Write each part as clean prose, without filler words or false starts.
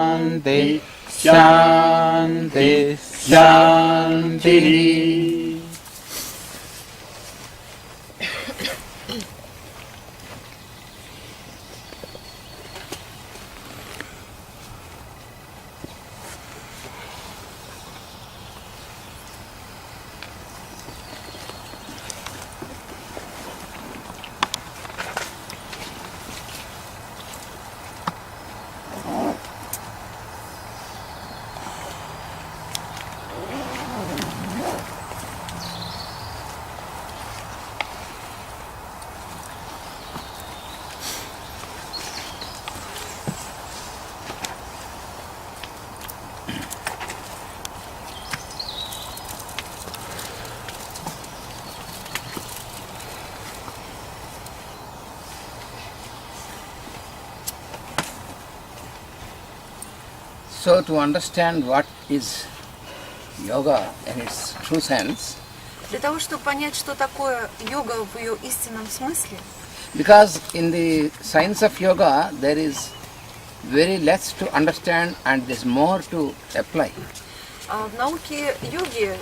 Shanti, Shanti, Shanti. So to understand what is yoga in its true sense, для того, чтобы понять, что такое йога в ее истинном смысле, because in the science of yoga there is very less to understand and there's more to apply. в науке йоги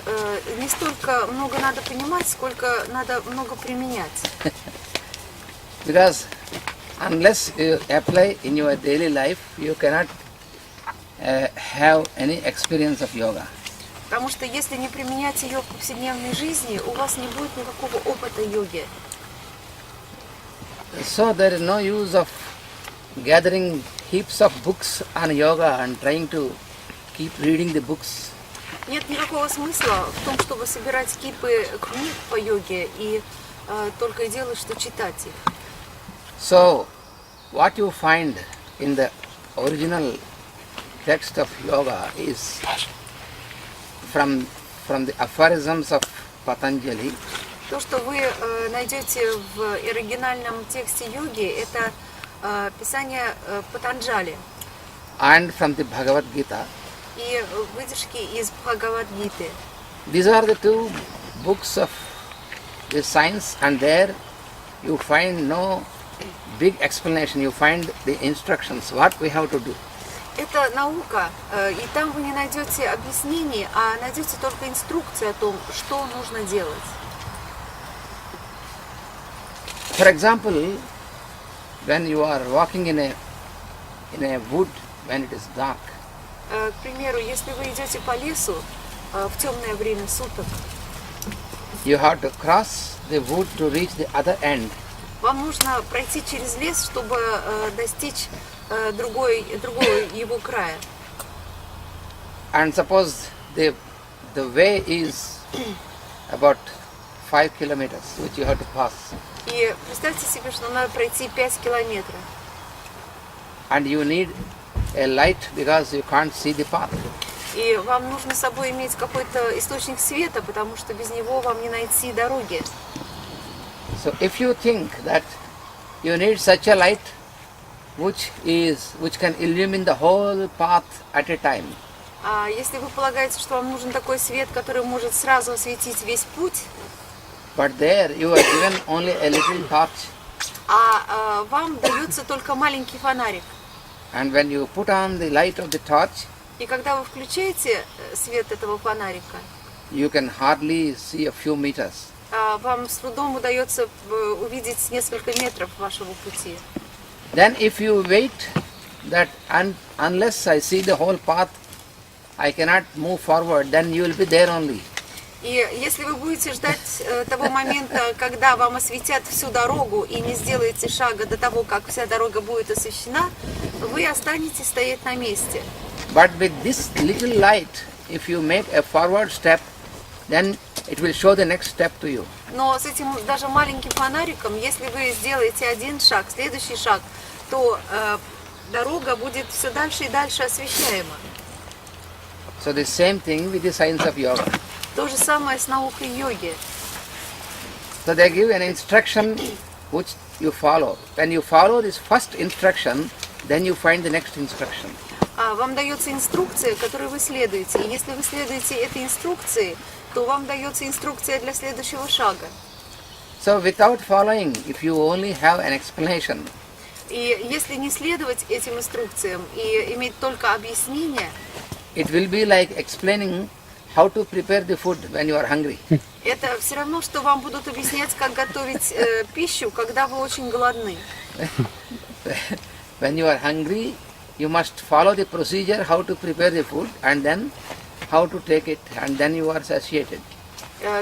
не столько много надо понимать, сколько надо много применять. Because unless you apply in your daily life, you cannot have any experience of yoga. Потому что если не применять ее в повседневной жизни, у вас не будет никакого опыта йоги. So there is no use of gathering heaps of books on yoga and trying to keep reading the books. Нет никакого смысла в том, чтобы собирать кипы книг по йоге и только и делать, что читать их. So what you find in the original text of yoga is from the aphorisms of Patanjali. То, что вы найдете в оригинальном тексте йоги, это писание Патанджали. And from the Bhagavad Gita. И выдержки из Бхагавад-гиты. These are the two books of the science, and there you find no big explanation. You find the instructions, what we have to do. Это наука, и там вы не найдете объяснений, а найдете только инструкции о том, что нужно делать. For example, when you are walking in a wood when it is dark, К примеру, если вы идете по лесу в темное время суток, you have to cross the wood to reach the other end. вам нужно пройти через лес, чтобы достичь другого его края. And suppose the way is about 5 kilometers, which you have to pass. И представьте себе, что надо пройти 5 километров. And you need a light because you can't see the path. И вам нужно с собой иметь какой-то источник света, потому что без него вам не найти дороги. So if you think that you need such a light which can illumine the whole path at a time. А если вы полагаете, что вам нужен такой свет, который может сразу осветить весь путь, But there you are given only a little torch. а вам дается только маленький фонарик. And when you put on the light of the torch, И когда вы включаете свет этого фонарика, you can hardly see a few meters. вам с трудом удается увидеть несколько метров вашего пути. Then if you wait that unless I see the whole path, I cannot move forward, then you will be there only. И если вы будете ждать того момента, когда вам осветят всю дорогу и не сделаете шага до того, как вся дорога будет освещена, вы останетесь стоять на месте. But with this little light, if you make a forward step, then it will show the next step to you. Но с этим даже маленьким фонариком, если вы сделаете один шаг, следующий шаг, то дорога будет все дальше и дальше освещаема. So the same thing with the science of yoga. То же самое с наукой йоги. So they give an instruction which you follow. When you follow this first instruction, then you find the next instruction. Вам дается инструкция, которой вы следуете. И если вы следуете этой инструкции, то вам дается инструкция для следующего шага. So without following, if you only have an explanation, И если не следовать этим инструкциям и иметь только объяснение, it will be like explaining how to prepare the food when you are hungry. это все равно, что вам будут объяснять, как готовить пищу, когда вы очень голодны. When you are hungry, you must follow the procedure how to prepare the food and then how to take it, and then you are satiated.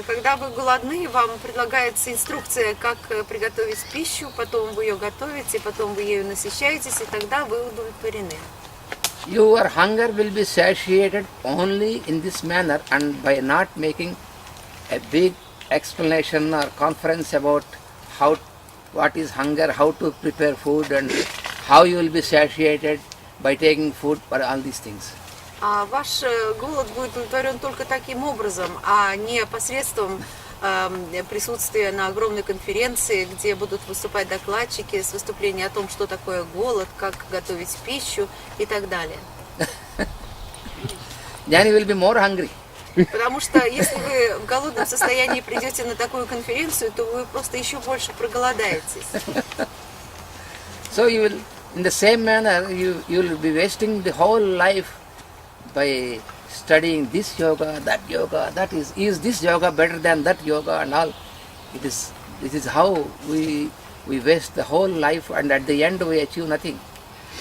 Когда вы голодны, вам предлагается инструкция, как приготовить пищу, потом вы ее готовите, потом вы ею насыщаетесь, и тогда вы удовлетворены. Your hunger will be satiated only in this manner, and by not making a big explanation or conference about what is hunger, how to prepare food, and how you will be satiated by taking food, or all these things. А ваш голод будет удовлетворен только таким образом, а не посредством присутствия на огромной конференции, где будут выступать докладчики с выступлением о том, что такое голод, как готовить пищу и так далее. Then you will be more hungry. Потому что если вы в голодном состоянии придете на такую конференцию, то вы просто еще больше проголодаетесь. So you will, in the same manner, you will be wasting the whole life by studying this yoga, that is this yoga better than that yoga and all. This is how we waste the whole life, and at the end we achieve nothing.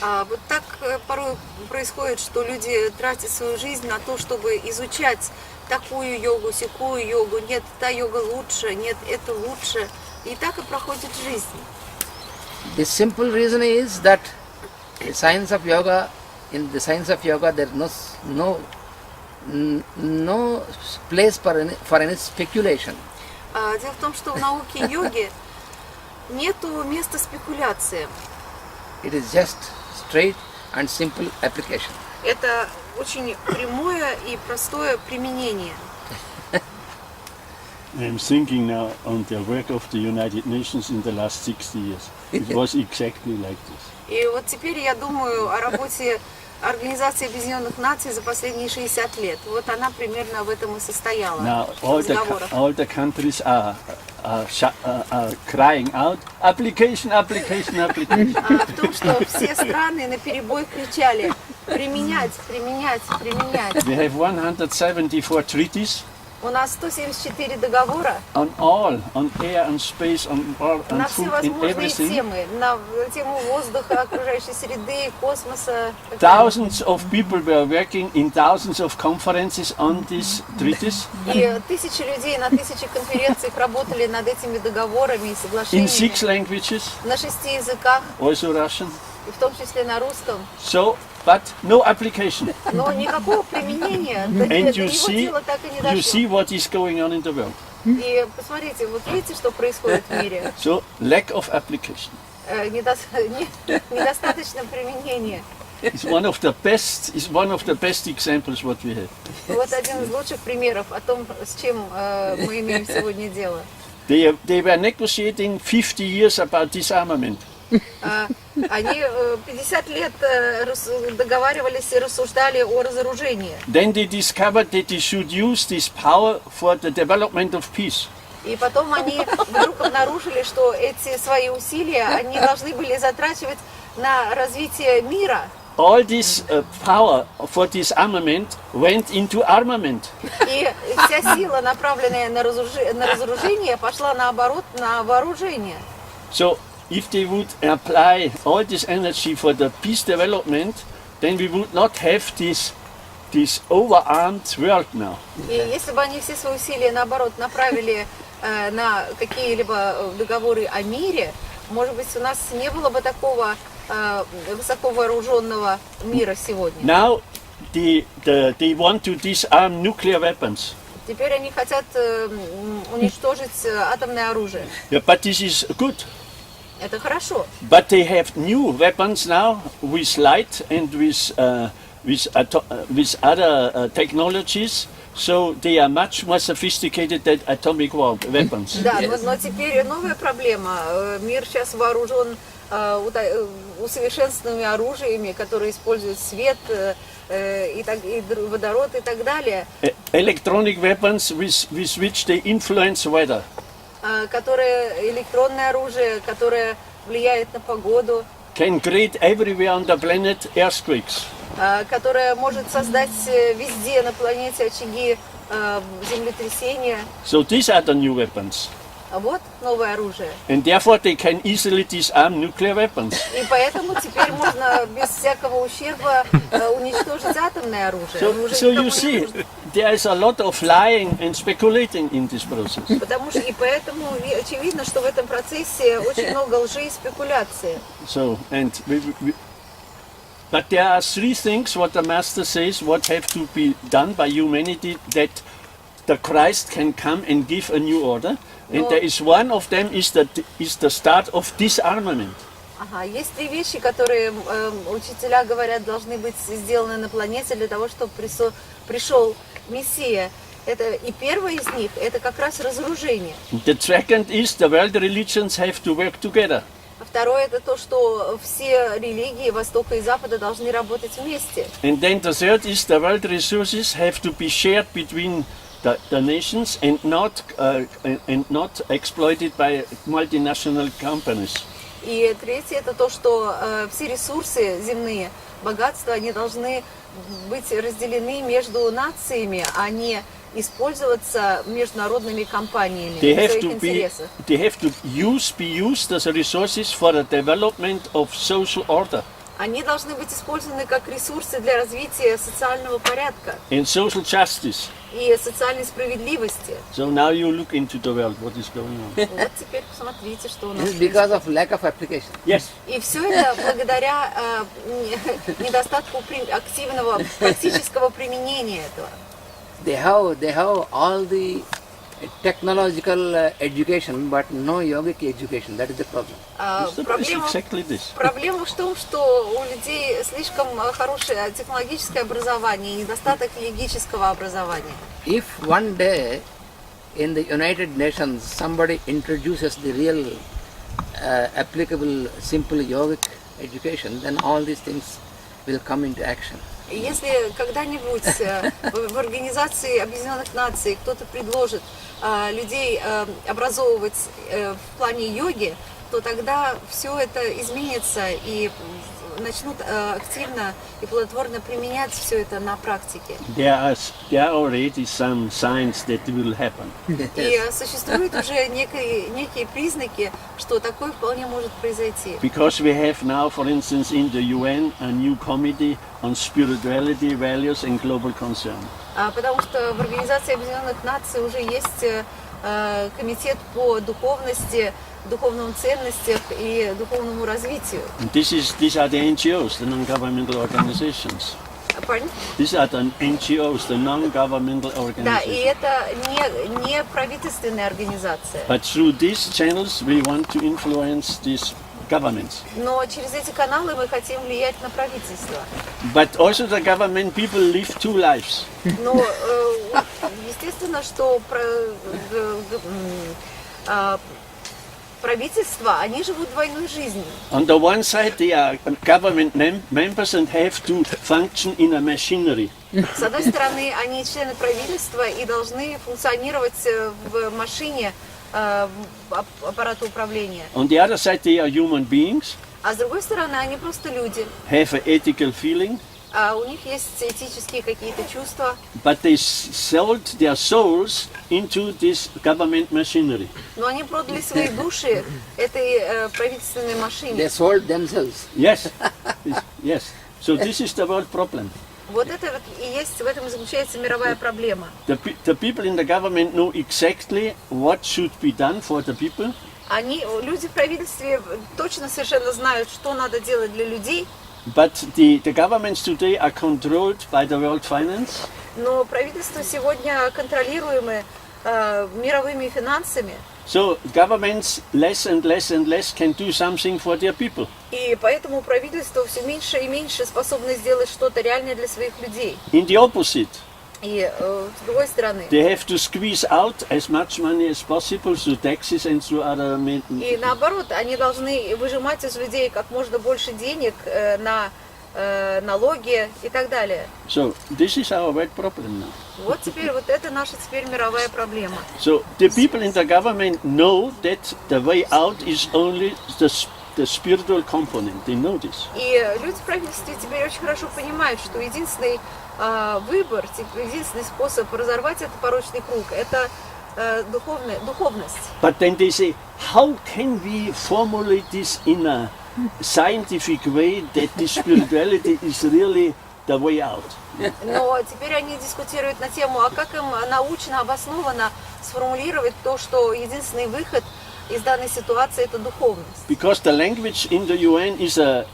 Вот так порой происходит, что люди тратят свою жизнь на то, чтобы изучать такую йогу, сякую йогу. Нет, та йога лучше, нет, это лучше. И так и проходит жизнь. The simple reason is that the science of yoga, in the science of yoga, there is no place for any speculation. Дело в том, что в науке йоги нету места спекуляциям. It is just straight and simple application. Это очень прямое и простое применение. I'm thinking now on the work of the United Nations in the last 60 years. It was exactly like this. И вот теперь я думаю о работе Организации Объединенных Наций за последние 60 лет. Вот она примерно в этом и состояла. Now all the countries are crying out, application. В том, что все страны наперебой кричали: применять. We have 174 treaties. У нас 174 договора On all, on air, on space, on на food, in всевозможные everything. темы, на тему воздуха, окружающей среды, космоса. Thousands of people were working in thousands of conferences on these treaties. И тысячи людей на тысячи конференциях работали над этими договорами и In соглашениями 6 languages, на 6 языках, also Russian. и в том числе на русском. So, but no application. Но никакого применения And до you его see, дела так и не you see дошло. what is going on in the world. И посмотрите, вот видите, что происходит в мире? So, lack of application. Недостаточно применения. It's one of the best examples what we have. Вот один из лучших примеров о том, с чем мы имеем сегодня дело. They were negotiating 50 years about disarmament. Они 50 лет договаривались и рассуждали о разоружении. Then they discovered that they should use this power for the development of peace. И потом они вдруг обнаружили, что эти свои усилия они должны были затрачивать на развитие мира. All this power for disarmament went into armament. И вся сила, направленная на разоружение, пошла наоборот на вооружение. So, if they would apply all this energy for the peace development, then we would not have this overarmed world now. И если бы они все свои усилия, наоборот, направили на какие-либо договоры о мире, может быть, у нас не было бы такого высоко вооруженного мира сегодня. Now, they want to disarm nuclear weapons. Теперь они хотят уничтожить атомное оружие. Yeah, but this is good. Это хорошо. But they have new weapons now with light and with other technologies. So they are much more sophisticated than atomic weapons. Да, но теперь новая проблема. Мир сейчас вооружен усовершенствованными оружиями, которые используют свет, и водород и так далее. Electronic weapons with which they influence weather. Электронное оружие, которое влияет на погоду. can create everywhere on the planet earthquakes. Которая может создать везде на планете очаги землетрясения. So these are the new weapons. А вот новое оружие. And therefore they can easily disarm nuclear weapons. И поэтому теперь можно без всякого ущерба уничтожить атомное оружие. So you see, there is a lot of lying and speculating in this process. Потому что и поэтому очевидно, что в этом процессе очень много лжи и спекуляции. So but there are three things what the master says what have to be done by humanity that the Christ can come and give a new order. And there is one of them is the start of disarmament. Ага, есть три вещи, которые учителя говорят должны быть сделаны на планете для того, чтобы пришел Мессия. Это и первое из них это как раз разоружение. The second is the world religions have to work together. А второе это то, что все религии Востока и Запада должны работать вместе. And then the third is the world resources have to be shared between the nations and not exploited by multinational companies. И третье это то, что все ресурсы земные, богатства, они должны быть разделены между нациями, а не использоваться международными компаниями в своих интересах. They have to be used as resources for the development of social order. Они должны быть использованы как ресурсы для развития социального порядка and social justice. И социальной справедливости. So now you look into the world, what is going on. Вот теперь посмотрите, что у нас. Because of lack of application. Yes. И все это благодаря недостатку активного практического применения этого. They have all the technological education, but no yogic education. That is the problem. Проблема в том, что у людей слишком хорошее технологическое образование и недостаток йогического образования. If one day in the United Nations somebody introduces the real applicable simple yogic education, then all these things will come into action. Если когда-нибудь в Организации Объединенных Наций кто-то предложит людей образовывать в плане йоги, то тогда все это изменится и начнут активно и плодотворно применять все это на практике. There are already some signs that will happen. И существуют уже некие признаки, что такое вполне может произойти. Because we have now, for instance, in the UN, a new committee on spirituality, values and global concern. Потому что в Организации Объединенных Наций уже есть комитет по духовности, духовным ценностям и духовному развитию. These are the NGOs, the non-governmental organizations. Pardon? These are the NGOs, the non-governmental organizations. Да, и это не правительственная организация. But through these channels, we want to influence these governments. Но через эти каналы мы хотим влиять на правительство. But also the government people live two lives. Но естественно, что правительства, они живут двойной жизнью. On the one side, they are government members and have to function in a machinery. С одной стороны, они члены правительства и должны функционировать в машине аппарата управления. On the other side, they are human beings. А с другой стороны, они просто люди. Have an ethical feeling. У них есть этические какие-то чувства. But they sold their souls into this government machinery. Но они продали свои души этой правительственной машине. They sold themselves. Yes, yes. So this is the world problem. Вот это вот и есть, в этом заключается мировая проблема. The people in the government know exactly what should be done for the people. Люди в правительстве точно совершенно знают, что надо делать для людей. But the governments today are controlled by the world finance. Но правительство сегодня контролируемы мировыми финансами. So governments less and less and less can do something for their people. И поэтому правительство все меньше и меньше способно сделать что-то реальное для своих людей. In the opposite. И с другой стороны. They have to squeeze out as much money as possible through taxes and through other. И наоборот, они должны выжимать из людей как можно больше денег на налоги и так далее. So this is our world problem now. Вот теперь вот это наша теперь мировая проблема. So the people in the government know that the way out is only the spiritual component. They know this. И люди в правительстве теперь очень хорошо понимают, что единственный выбор, единственный способ разорвать этот порочный круг – это духовность. But then they say, how can we formulate this in a scientific way that this spirituality is really the way out? Но теперь они дискутируют на тему, а как им научно, обоснованно сформулировать то, что единственный выход из данной ситуации – это духовность. Because the language in the UN is a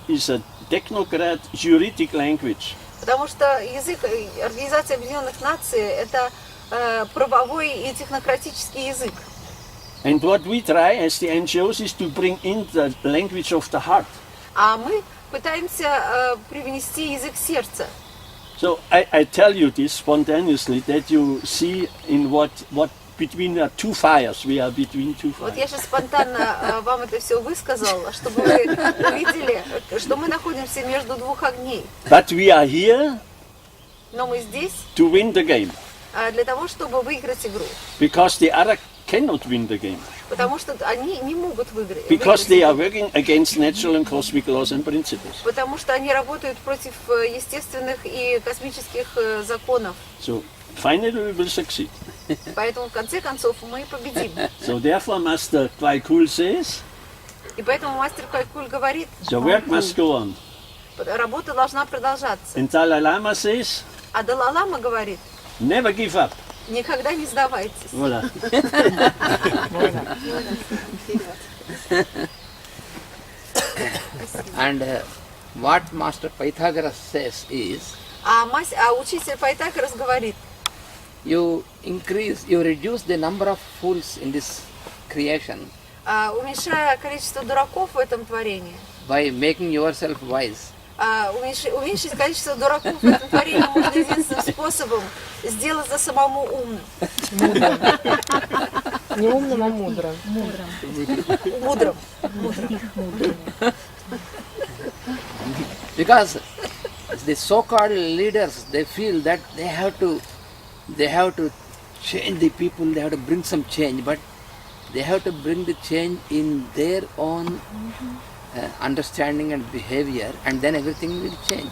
technocrat juridic language. Потому что язык Организации Объединенных Наций – это правовой и технократический язык. And what we try as the NGOs is to bring in the language of the heart. А мы пытаемся привнести язык сердца. So I tell you this spontaneously, that you see in what between the two fires, we are between two Вот я fires. сейчас спонтанно вам это все высказал, чтобы вы увидели, что мы находимся между двух огней. But we are here Но мы здесь to win the game, для того, чтобы выиграть игру. because the other cannot win the game, Потому что они не могут выиграть. because they are working against natural and cosmic laws and principles. Потому что они работают против естественных и космических законов. So finally we will succeed. Поэтому в конце концов мы победим. So therefore Master Kwaikul says, И поэтому мастер Кайкуль говорит, the work must go on. работа должна продолжаться. And Dalai Lama says, А Далай-лама говорит, never give up. никогда не сдавайтесь. Voilà. And what Master Pythagoras says is, А учитель Пайтагорас говорит, you reduce the number of fools in this creation уменьшая количество дураков в этом творении, by making yourself wise. уменьшить количество дураков в этом творении можно единственным способом сделать за самому умным. Не умным, а мудрым. Мудрым. Because the so-called leaders, they feel that they have to change the people, they have to bring some change, but they have to bring the change in their own understanding and behavior, and then everything will change.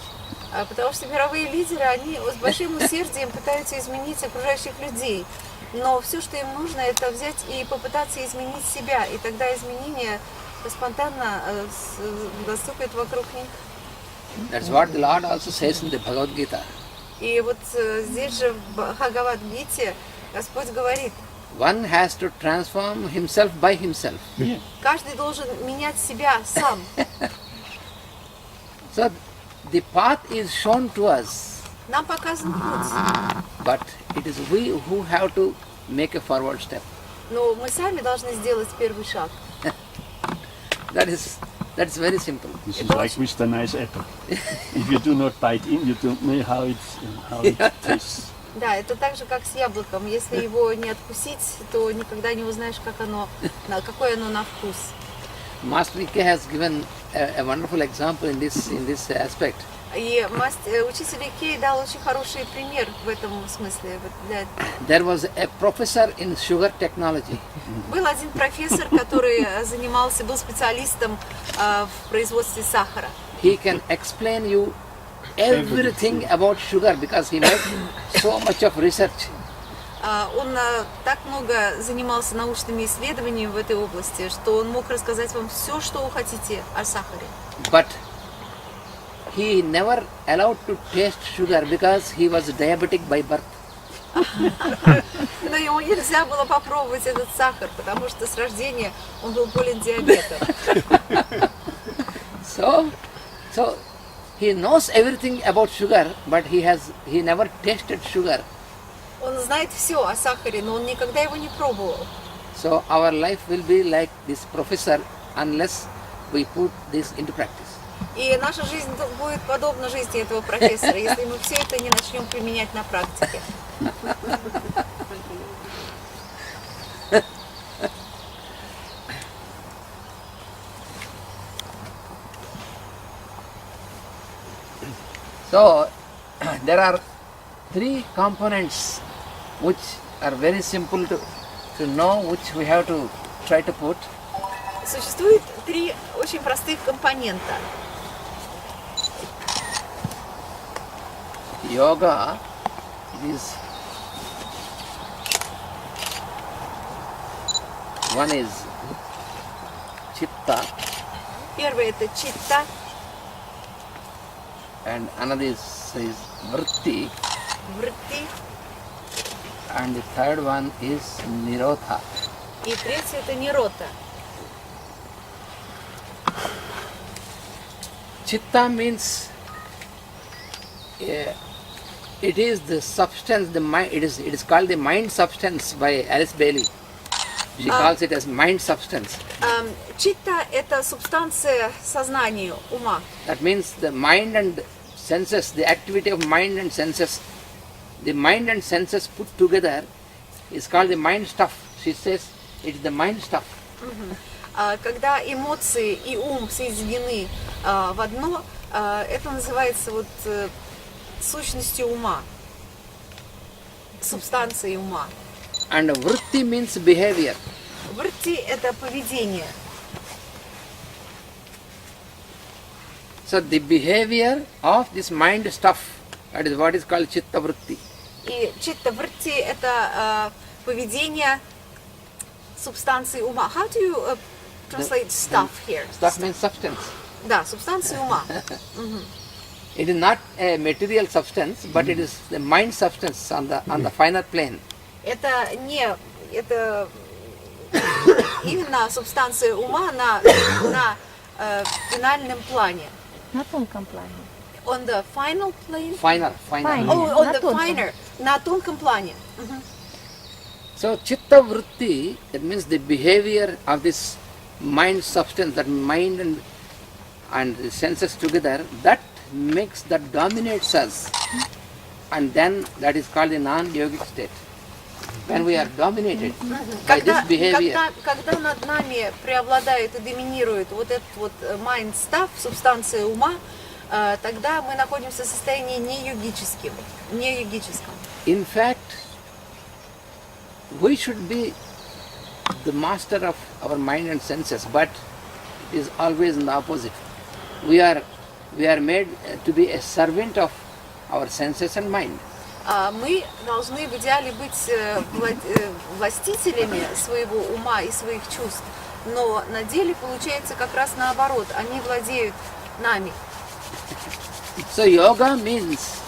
Потому что мировые лидеры, они с большим усердием пытаются изменить окружающих людей. Но все, что им нужно, это взять и попытаться изменить себя. И тогда изменения спонтанно наступят вокруг них. That's what the Lord also says in the Bhagavad Gita. И вот здесь же в Бхагавад-гите Господь говорит, One has to transform himself by himself. каждый должен менять себя сам. So the path is shown to us, Нам показан путь, but it is we who have to make a forward step. но мы сами должны сделать первый шаг. That's very simple. This is like with the nice apple. If you do not bite in, you don't know how it tastes. Да, это так же, как с яблоком. Если его не откусить, то никогда не узнаешь, какое оно на вкус. Master Ike has given a wonderful example in this aspect. И учитель Икей дал очень хороший пример в этом смысле. There was a professor in sugar technology. Был один профессор, который был специалистом в производстве сахара. He can explain you everything about sugar because he made so much of research. Он так много занимался научными исследованиями в этой области, что он мог рассказать вам все, что вы хотите о сахаре. But he never allowed to taste sugar because he was diabetic by birth. Но ему нельзя было попробовать этот сахар, потому что с рождения он был болен диабетом. So he knows everything about sugar, but he never tasted sugar. Он знает все о сахаре, но он никогда его не пробовал. So our life will be like this professor unless we put this into practice. И наша жизнь будет подобна жизни этого профессора, если мы все это не начнем применять на практике. So there are three components which are very simple to know, which we have to try to put. Существует три очень простых компонента. Yoga is one is chitta Первый это читта, and another is vritti вритти, and the third one is nirodha. и третий это нирота. Chitta means it is the substance, the mind. It is called the mind substance by Alice Bailey. She calls it as mind substance. Читта это субстанция сознания, ума. That means the mind and senses, the activity of mind and senses, the mind and senses put together is called the mind stuff. She says it is the mind stuff. Когда эмоции и ум соединены в одно, это называется вот сущностью ума, субстанцией ума. And vritti means behavior. Вритти это поведение. So the behavior of this mind stuff, that is what is called chitta vritti. И читта вритти это поведение субстанции ума. How do you translate stuff here? Stuff means substance. Да, субстанция ума. It is not a material substance, but it is the mind substance on the finer plane. Это не, это именно субстанция ума на финальном плане. На тонком плане. On the final plane? Finer. Fine. Oh, on На the тонком. finer, на тонком плане. So chitta vritti, that means the behavior of this mind substance, that mind and the senses together, that dominates us. And then that is called the non-yogic state. When we are dominated by this behavior. Когда над нами преобладает и доминирует вот этот вот mind stuff, субстанция ума, тогда мы находимся в состоянии не-йогическом. In fact, we should be the master of our mind and senses, but it is always in the opposite. We are made to be a servant of our senses and mind. Мы должны в идеале быть властителями своего ума и своих чувств, но на деле получается как раз наоборот, они владеют нами. So yoga means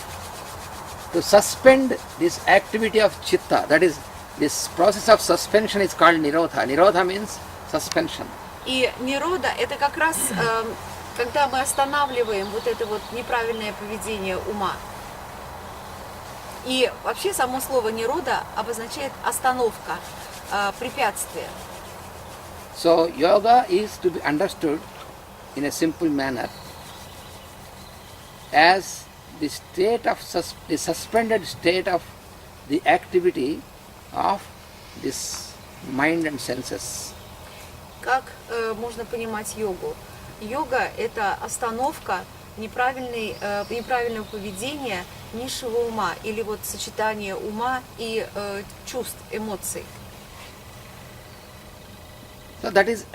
to suspend this activity of chitta, that is, this process of suspension is called nirodha. Nirodha means suspension. И нирода это как раз когда мы останавливаем вот это вот неправильное поведение ума. И вообще само слово нирода обозначает остановка, препятствие. So yoga is to be understood in a simple manner as the state of the suspended state of the activity of this mind and senses. Как можно понимать йогу? Йога это остановка неправильного поведения низшего ума или вот сочетание ума и чувств, эмоций. So that is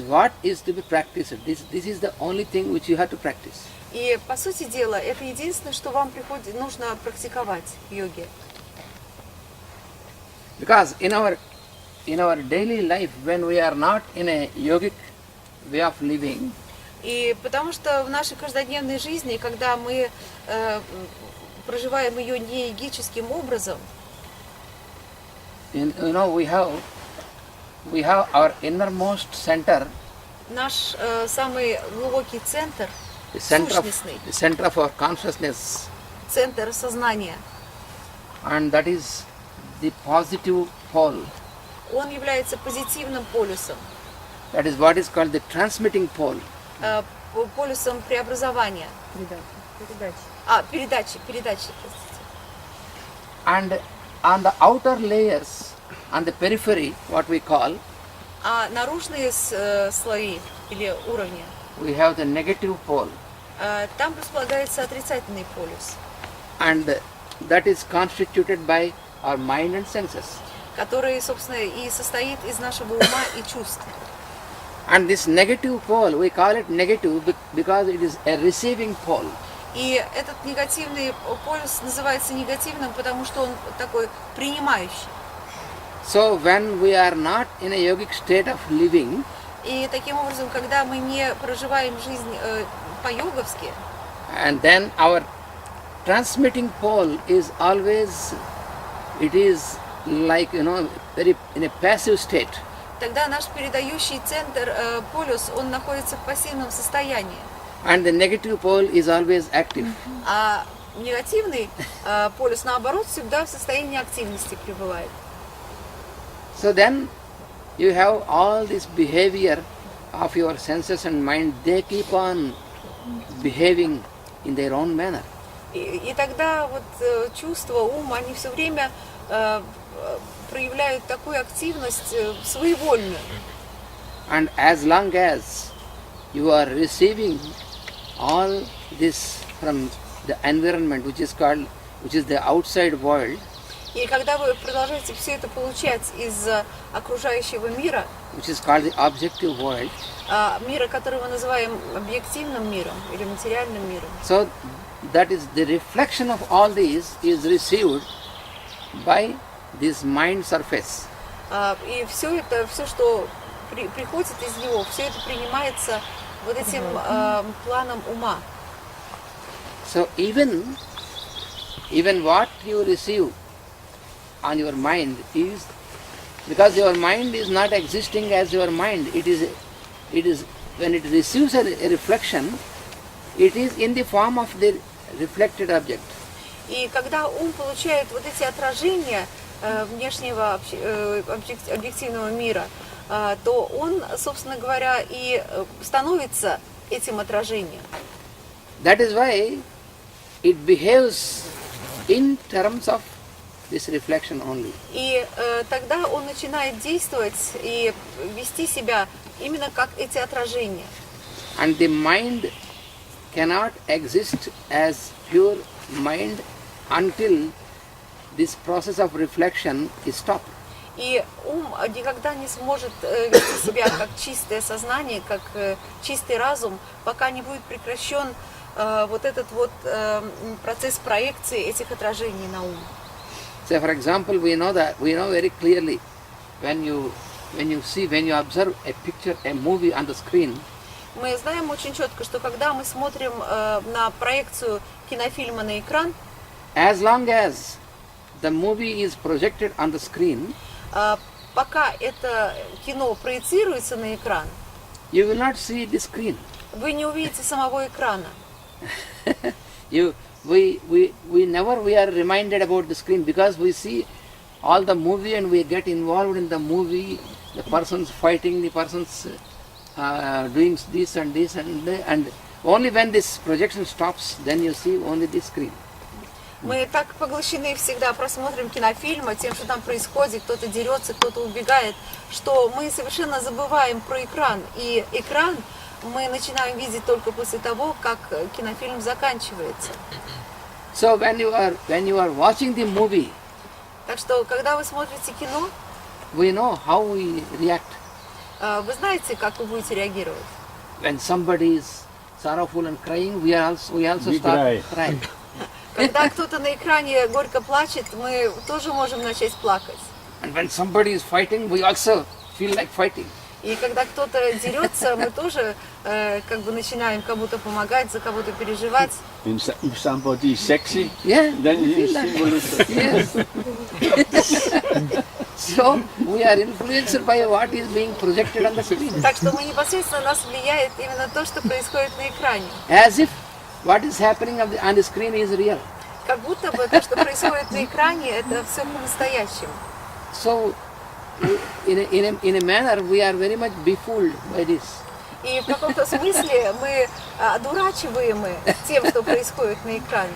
what is to be practiced. This is the only thing which you have to practice. И по сути дела это единственное, что вам нужно практиковать в йоге. Because in our daily life, when we are not in a yogic way of living, И потому что в нашей каждодневной жизни, когда мы проживаем ее не йогическим образом, we have our innermost center, наш самый глубокий центр, the сущностный, center of our consciousness, центр сознания, and that is the positive pole. он является позитивным полюсом, That is what is called the transmitting pole. Полюсом преобразования. Передачи, простите. And on the outer layers, on the periphery, what we call, А наружные слои или уровни, we have the negative pole. Там располагается отрицательный полюс. And that is constituted by our mind and senses. который, собственно, и состоит из нашего ума и чувств. And this negative pole, we call it negative because it is a receiving pole. И этот негативный полюс называется негативным, потому что он такой принимающий. So when we are not in a yogic state of living, И таким образом, когда мы не проживаем жизнь по-йоговски, and then our transmitting pole is always, it is like, very in a passive state. тогда наш передающий центр, полюс, он находится в пассивном состоянии. And the negative pole is always active. А негативный полюс, наоборот, всегда в состоянии активности пребывает. So then you have all this behavior of your senses and mind, they keep on behaving in their own manner. И тогда вот чувства, ум, они все время проявляют такую активность своевольную. And as long as you are receiving all this from the environment, which is the outside world, И когда вы продолжаете все это получать из окружающего мира, which is called the objective world, мира, который мы называем объективным миром или материальным миром, so that is the reflection of all these is received by this mind surface. и все это, все, что приходит из него, все это принимается вот этим планом ума. So even what you receive on your mind is, because your mind is not existing as your mind, it is when it receives a reflection, it is in the form of the reflected object. И когда ум получает вот эти отражения внешнего объективного мира, то он, собственно говоря, и становится этим отражением. That is why it behaves in terms of this reflection only. И тогда он начинает действовать и вести себя именно как эти отражения. And the mind cannot exist as pure mind until this process of reflection is stopped. И ум никогда не сможет вести себя как чистое сознание, как чистый разум, пока не будет прекращен вот этот вот процесс проекции этих отражений на ум. So for example, we know very clearly when you observe a picture, a movie on the screen, Мы знаем очень четко, что когда мы смотрим на проекцию кинофильма на экран, as long as the movie is projected on the screen, пока это кино проецируется на экран, you will not see the screen. вы не увидите самого экрана. We are reminded about the screen because we see all the movie and we get involved in the movie, the person's fighting, the person's doing this and only when this projection stops, then you see only the screen. Мы так поглощены всегда просмотром кинофильма, тем, что там происходит, кто-то дерется, кто-то убегает, что мы совершенно забываем про экран. И экран мы начинаем видеть только после того, как кинофильм заканчивается. So when you are watching the movie, Так что, когда вы смотрите кино, we know how we react. вы знаете, как вы будете реагировать. When somebody is sorrowful and crying, we also start crying. Когда кто-то на экране горько плачет, мы тоже можем начать плакать. And when somebody is fighting, we also feel like fighting. И когда кто-то дерется, мы тоже как бы начинаем кому-то помогать, за кого-то переживать. If somebody is sexy, Yeah, then we you feel that. stimulate. Yes. So we are influenced by what is being projected on the screen. Так что мы непосредственно нас влияет именно то, что происходит на экране. As if what is happening on the screen is real. Как будто бы то, что происходит на экране, это все по-настоящему. So in a manner we are very much befooled by this. И в каком-то смысле мы одурачиваемы тем, что происходит на экране.